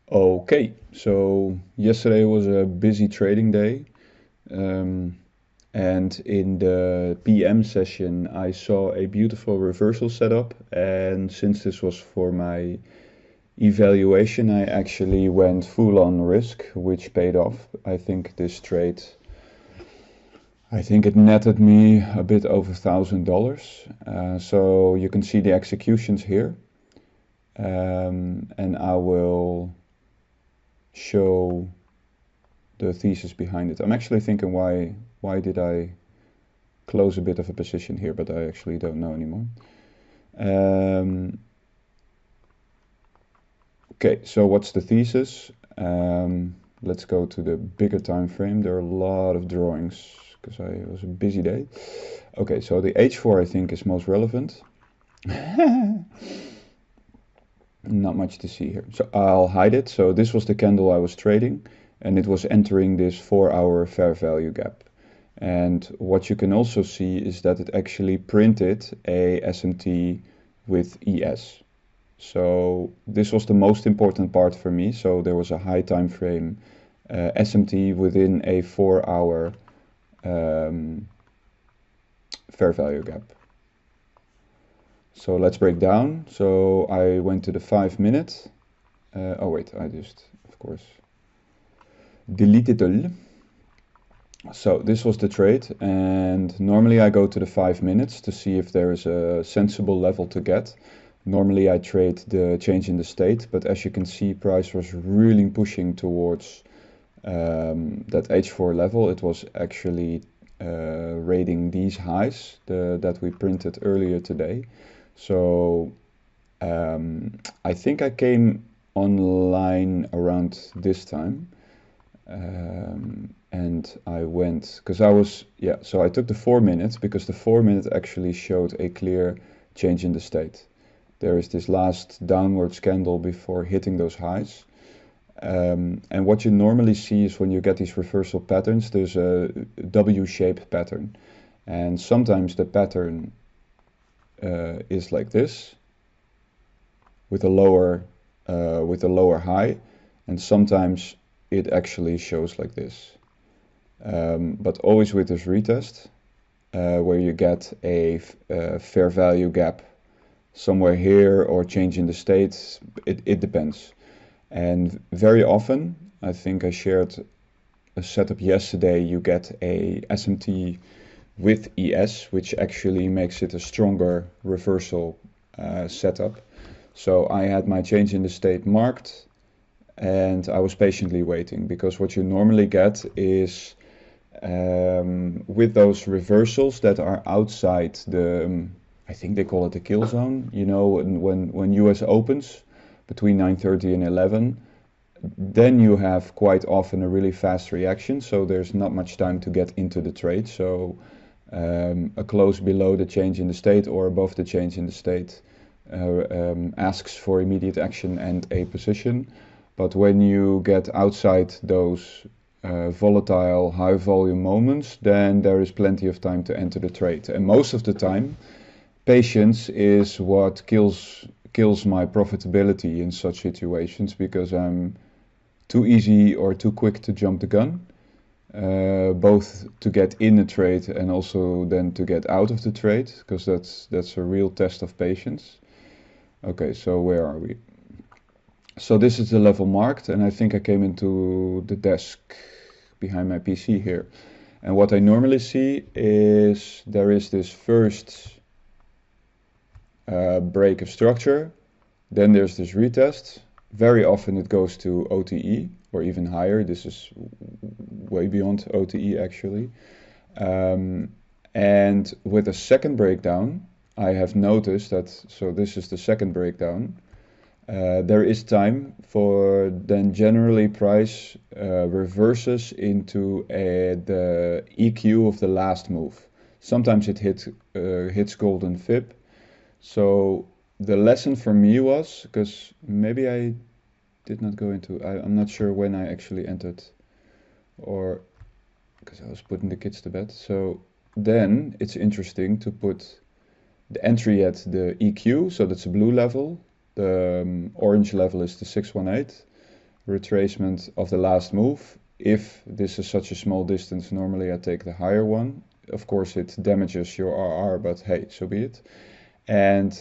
Okay, so yesterday was a busy trading day, um, and in the PM session, I saw a beautiful reversal setup. And since this was for my evaluation, I actually went full on risk, which paid off. I think it netted me a bit over $1,000. So you can see the executions here, and I will show the thesis behind it. I'm actually thinking why did I close a bit of a position here, but I actually don't know anymore. Okay, so what's the thesis? Let's go to the bigger time frame. There are a lot of drawings because it was a busy day. Okay, so the H4 I think is most relevant. Not much to see here. So I'll hide it. So this was the candle I was trading, and it was entering this 4-hour fair value gap. And what you can also see is that it actually printed a SMT with ES. So this was the most important part for me. So there was a high time frame SMT within a 4-hour fair value gap. So let's break down. So I went to the 5-minute. Oh wait, I just, of course, deleted all. So this was the trade, and normally I go to the 5 minutes to see if there is a sensible level to get. Normally I trade the change in the state, but as you can see, price was really pushing towards that H4 level. It was actually raiding these highs that we printed earlier today. So I think I came online around this time. And I went, because so I took the 4 minutes because the 4 minute actually showed a clear change in the state. There is this last downwards candle before hitting those highs. And what you normally see is when you get these reversal patterns, there's a W-shaped pattern. And sometimes the pattern is like this, with a lower high, and sometimes it actually shows like this. But always with this retest, where you get a fair value gap somewhere here or change in the state, it depends. And very often, I think I shared a setup yesterday, you get a SMT with ES, which actually makes it a stronger reversal setup. So I had my change in the state marked, and I was patiently waiting, because what you normally get is with those reversals that are outside the, I think they call it the kill zone, you know, when US opens between 9:30 and 11, then you have quite often a really fast reaction, so there's not much time to get into the trade. So a close below the change in the state or above the change in the state asks for immediate action and a position. But when you get outside those volatile high volume moments, then there is plenty of time to enter the trade. And most of the time, patience is what kills my profitability in such situations, because I'm too easy or too quick to jump the gun, both to get in a trade and also then to get out of the trade, because that's a real test of patience. Okay, so where are we? So this is the level marked, and I think I came into the desk behind my PC here. And what I normally see is there is this first break of structure, then there's this retest. Very often it goes to OTE or even higher. This is way beyond OTE actually. And with a second breakdown, I have noticed that, so this is the second breakdown, there is time for then generally price reverses into the EQ of the last move. Sometimes it hits golden fib. So the lesson for me was, because maybe I did not go into, I'm not sure when I actually entered, or because I was putting the kids to bed. So then it's interesting to put the entry at the EQ, so that's a blue level. The orange level is the 618. retracement of the last move. If this is such a small distance, normally I take the higher one. Of course, it damages your RR, but hey, so be it. And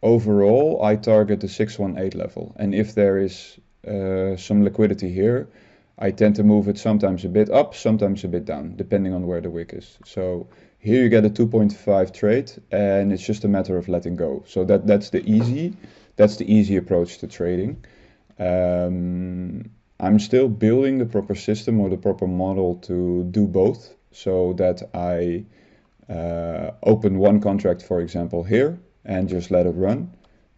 overall, I target the 618 level. And if there is some liquidity here, I tend to move it sometimes a bit up, sometimes a bit down, depending on where the wick is. So here you get a 2.5 trade, and it's just a matter of letting go. So that's the easy approach to trading. I'm still building the proper system or the proper model to do both, so that I open one contract, for example, here, and just let it run.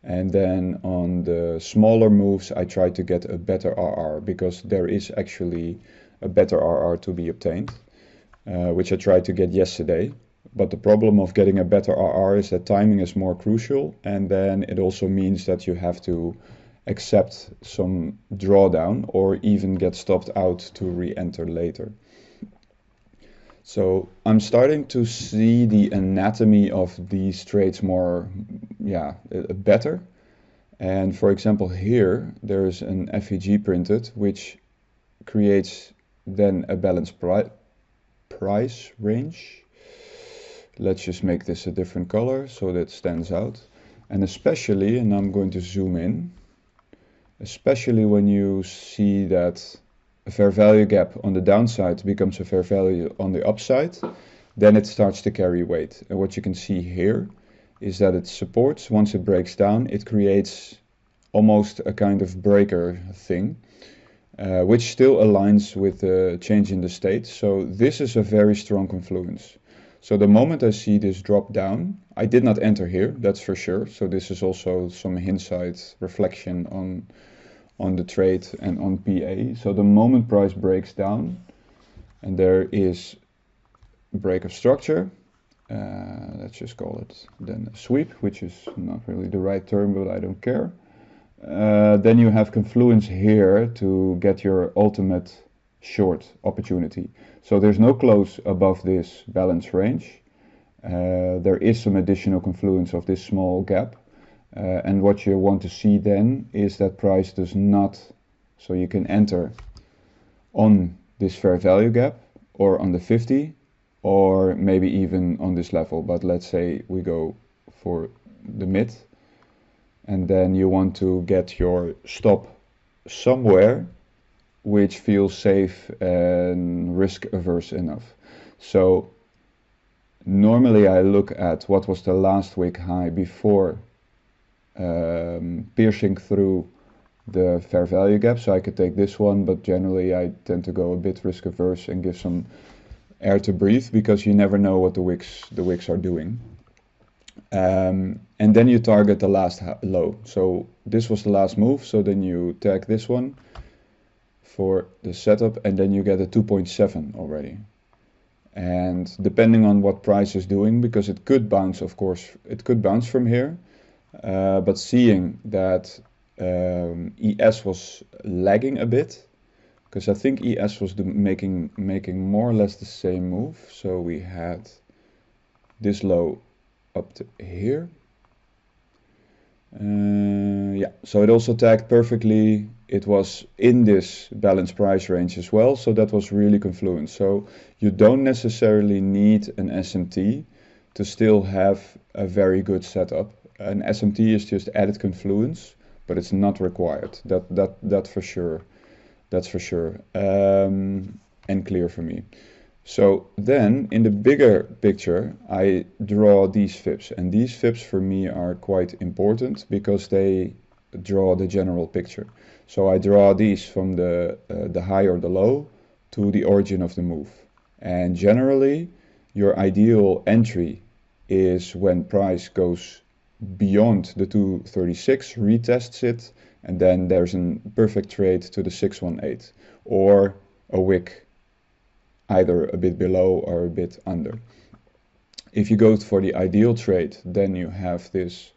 And then on the smaller moves, I try to get a better RR, because there is actually a better RR to be obtained, which I tried to get yesterday. But the problem of getting a better RR is that timing is more crucial, and then it also means that you have to accept some drawdown or even get stopped out to re-enter later. So I'm starting to see the anatomy of these trades more, better. And for example, here there's an FEG printed, which creates then a balanced price range. Let's just make this a different color so that it stands out. And especially, and I'm going to zoom in, especially when you see that a fair value gap on the downside becomes a fair value on the upside, then it starts to carry weight. And what you can see here is that it supports. Once it breaks down, it creates almost a kind of breaker thing, which still aligns with the change in the state. So this is a very strong confluence. So the moment I see this drop down, I did not enter here, that's for sure. So this is also some hindsight reflection on the trade and on PA. So the moment price breaks down and there is a break of structure, let's just call it then a sweep, which is not really the right term, but I don't care. Then you have confluence here to get your ultimate short opportunity. So there's no close above this balance range. There is some additional confluence of this small gap. And what you want to see then is that price does not, so you can enter on this fair value gap or on the 50 or maybe even on this level. But let's say we go for the mid, and then you want to get your stop somewhere which feels safe and risk averse enough. So normally I look at what was the last week high before piercing through the fair value gap. So I could take this one, but generally I tend to go a bit risk averse and give some air to breathe, because you never know what the wicks are doing. And then you target the last low. So this was the last move, so then you tag this one for the setup, and then you get a 2.7 already. And depending on what price is doing, because it could bounce, of course, it could bounce from here, but seeing that ES was lagging a bit, because I think ES was making more or less the same move. So we had this low up to here. So it also tagged perfectly. It was in this balanced price range as well, so that was really confluent. So you don't necessarily need an SMT to still have a very good setup. An SMT is just added confluence, but it's not required. That for sure. That's for sure, and clear for me. So then in the bigger picture, I draw these fibs, and these fibs for me are quite important because they draw the general picture. So I draw these from the high or the low to the origin of the move. And generally, your ideal entry is when price goes beyond the 236, retests it, and then there's a perfect trade to the 618 or a wick either a bit below or a bit under. If you go for the ideal trade, then you have this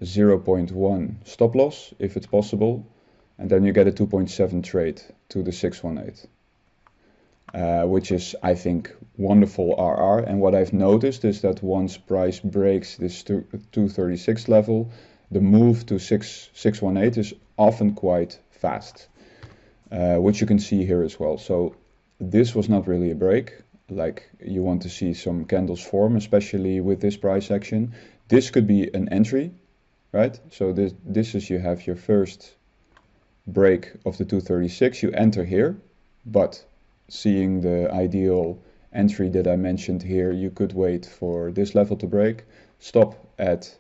0.1 stop loss if it's possible, and then you get a 2.7 trade to the 618, which is, I think, wonderful RR. And what I've noticed is that once price breaks this 236 level, the move to 618 is often quite fast, which you can see here as well. So this was not really a break. Like, you want to see some candles form, especially with this price action. This could be an entry, right? So this is, you have your first break of the 236, you enter here, but seeing the ideal entry that I mentioned here, you could wait for this level to break, stop at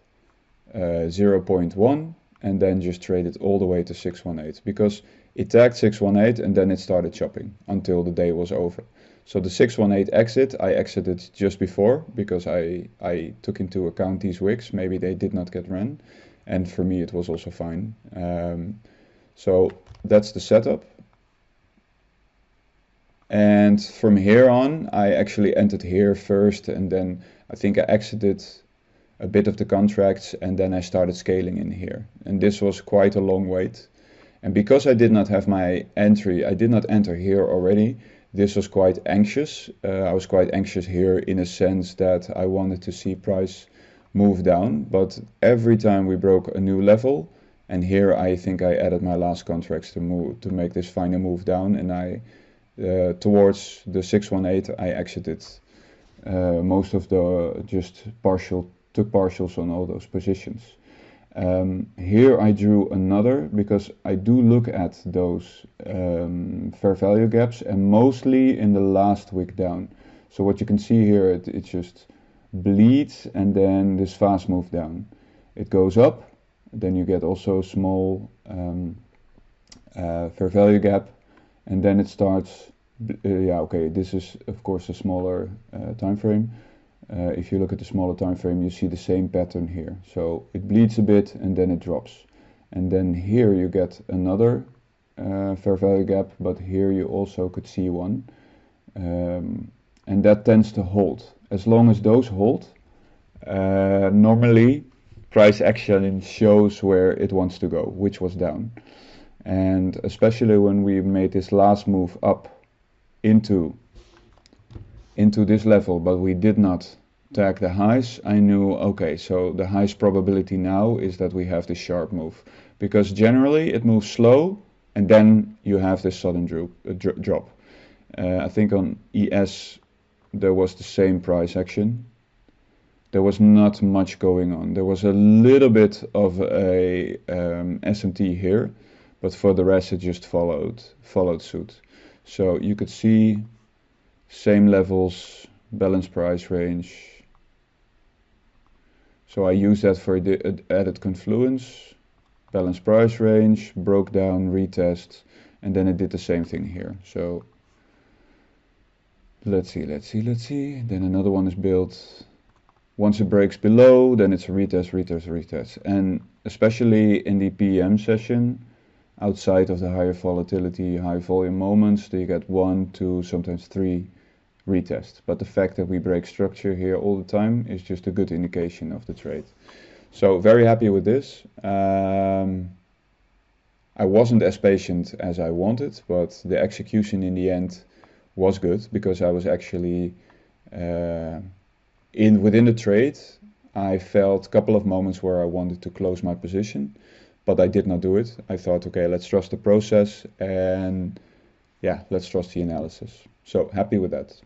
0.1, and then just trade it all the way to 618, because it tagged 618 and then it started chopping until the day was over. So the 618 exit, I exited just before, because I took into account these wicks. Maybe they did not get run, and for me it was also fine. So that's the setup. And from here on, I actually entered here first, and then I think I exited a bit of the contracts, and then I started scaling in here. And this was quite a long wait. And because I did not have my entry, I did not enter here already, this was quite anxious. I was quite anxious here in a sense that I wanted to see price move down, but every time we broke a new level, and here I think I added my last contracts to make this final move down, and I towards the 618 I exited most of the took partials on all those positions. Here I drew another, because I do look at those fair value gaps, and mostly in the last wick down. So what you can see here, it just bleeds, and then this fast move down. It goes up, then you get also a small fair value gap, and then it starts, yeah, okay, this is of course a smaller time frame. If you look at the smaller time frame, you see the same pattern here. So it bleeds a bit and then it drops. And then here you get another fair value gap, but here you also could see one. And that tends to hold. As long as those hold, normally price action shows where it wants to go, which was down. And especially when we made this last move up into this level, but we did not tag the highs, I knew, okay, so the highest probability now is that we have this sharp move, because generally it moves slow and then you have this sudden drop. I think on ES there was the same price action. There was not much going on. There was a little bit of a SMT here, but for the rest it just followed suit. So you could see same levels, balanced price range. So I used that for the added confluence, balanced price range, broke down, retest, and then it did the same thing here. So let's see. Then another one is built. Once it breaks below, then it's a retest. And especially in the PM session, outside of the higher volatility, high volume moments, you get 1, 2, sometimes 3 retests. But the fact that we break structure here all the time is just a good indication of the trade. So very happy with this. I wasn't as patient as I wanted, but the execution in the end was good, because I was actually within the trade. I felt a couple of moments where I wanted to close my position, but I did not do it. I thought, okay, let's trust the process, and yeah, let's trust the analysis. So happy with that.